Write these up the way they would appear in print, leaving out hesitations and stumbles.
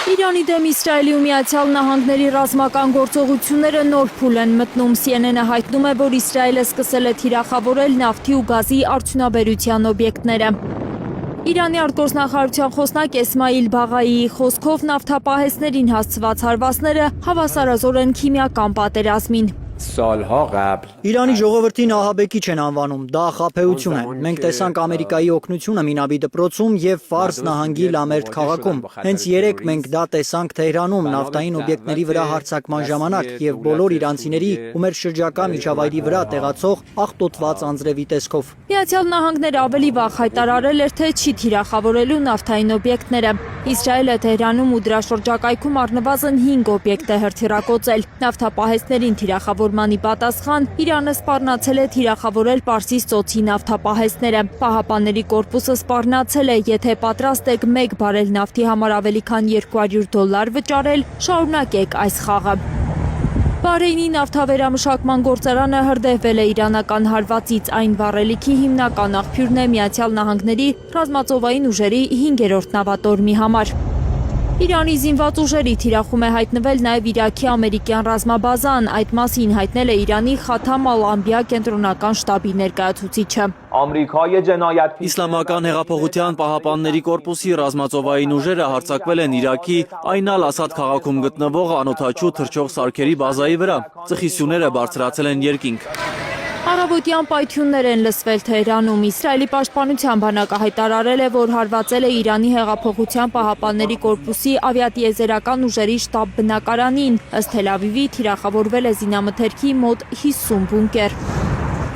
Իրանի դեմ Իսրայելի ու Միացյալ Նահանգների ռազմական գործողությունները նոր փուլ են մտնում։ CNN-ը հայտնում է, որ Իսրայելը սկսել է թիրախավորել նավթի ու գազի արդյունաբերության օբյեկտները։ Իրանի արտգործնախարարության խոսնակ Էսմայիլ Բաղայիի խոսքով նավթապահեսներին հասցված հարվածները հավասարազոր են քիմիական պատերազմին։ Իրանի ժողովրդին ահաբեկիչ են անվանում, դա խաբեություն է։ Մենք տեսանք Ամերիկայի օգնությունը Մինաբի դպրոցում եւ Ֆարս նահանգի Լամերտ քաղաքում։ Հենց երեկ մենք դա տեսանք Թեհրանում նավթային օբյեկտների վրա հարձակման ժամանակ եւ բոլոր իրանցիների ու մեր շրջակա միջավայրի վրա տեղացող աղտոտված անձրևի տեսքով։ Միացյալ Նահանգները ավելի վաղ հայտարարել էր, թե չի թիրախավորելու նավթային օբյեկտները։ Իսրայելը Թեհրանում ու դրա շրջակայքում առնվազն 5 օբյեկտ է հրթիռակոծել։ Նավթապահեսներին թիրախավորմանի պատասխան Իրանը սպառնացել է թիրախավորել Պարսից ծոցի նավթապահեսները։ Պահապանների կորպուսը սպառնացել է, եթե պատրաստ եք 1 բարել նավթի համար ավելի քան $200 վճարել, շարունակեք այս խաղը։ Բահրեյնի նավթավերամշակման գործարանը հրդեհվել է իրանական հարվածից, այն վառելիքի հիմնական աղբյուրն է Միացյալ Նահանգների ռազմածովային ուժերի 5-րդ նավատորմի համար։ Իրանի զինված ուժերի թիրախում է հայտնվել նաև Իրաքի ամերիկյան ռազմաբազան, այդ մասին հայտնել է Իրանի Խաթամ ալ-Անբիա կենտրոնական շտաբի ներկայացուցիչը։ Իսլամական հեղափոխության պահապանների կորպուսի ռազմածովային ուժերը հարձակվել են Իրաքի Այն ալ-Ասադ քաղաքում գտնվող անօդաչու թռչող սարքերի բազայի վրա։ Ծխիսյունները բարձրացել են երկինք։ Առավոտյան պայթյուններ են լսվել Թեհրանում։ Իսրայելի պաշտպանության բանակը հայտարարել է, որ հարվածել է Իրանի հեղափոխության պահապանների կորպուսի ավիատիեզերական ուժերի շտաբ բնակարանին։ Ըստ Թել Ավիվի թիրախավորվել է զինամթերքի մոտ 50 բունկեր։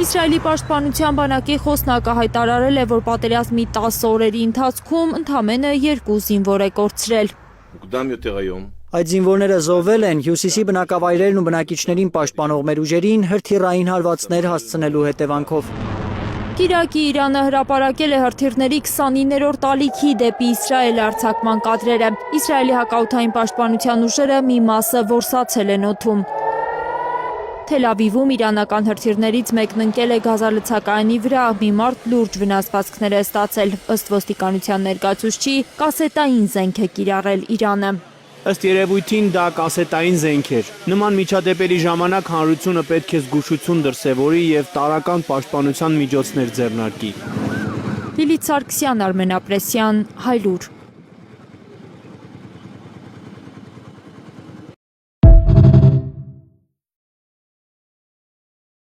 Իսրայելի պաշտպանության բանակի խոսնակը հայտարարել է, որ պատերազմի 10 օրերի ընթացքում ընդամենը 2 զինվոր է կորցրել։ Այդ զինվորները զոհվել են հյուսիսի բնակավայրերն ու բնակիչներին պաշտպանող մեր ուժերին հրթիռային հարվածներ հասցնելու հետևանքով։ Իրաքի Իրանը հրապարակել է հրթիռների 29-րդ ալիքի դեպի Իսրայել արձակման կադրերը։ Իսրայելի հակաօդային պաշտպանության ուժերը մի մասը որսացել են օդում։ Թել Ավիվում իրանական հրթիռներից մեկն ընկել է գազալցակայանի վրա, մի մարդ լուրջ վնասվածքներ է ստացել։ Ըստ ոստիկանության ներկայացուցչի, կասետային զենք է կիրառել Իրանը։ Ըստ երևույթին դա կասետային զենք էր։ Նման միջադեպերի ժամանակ հանրությունը պետք է զգուշություն դրսևորի եւ տարրական պաշտպանության միջոցներ ձեռնարկի։ Լիլիթ Սարգսյան, Արմեն Ապրեսյան, Հայլուր։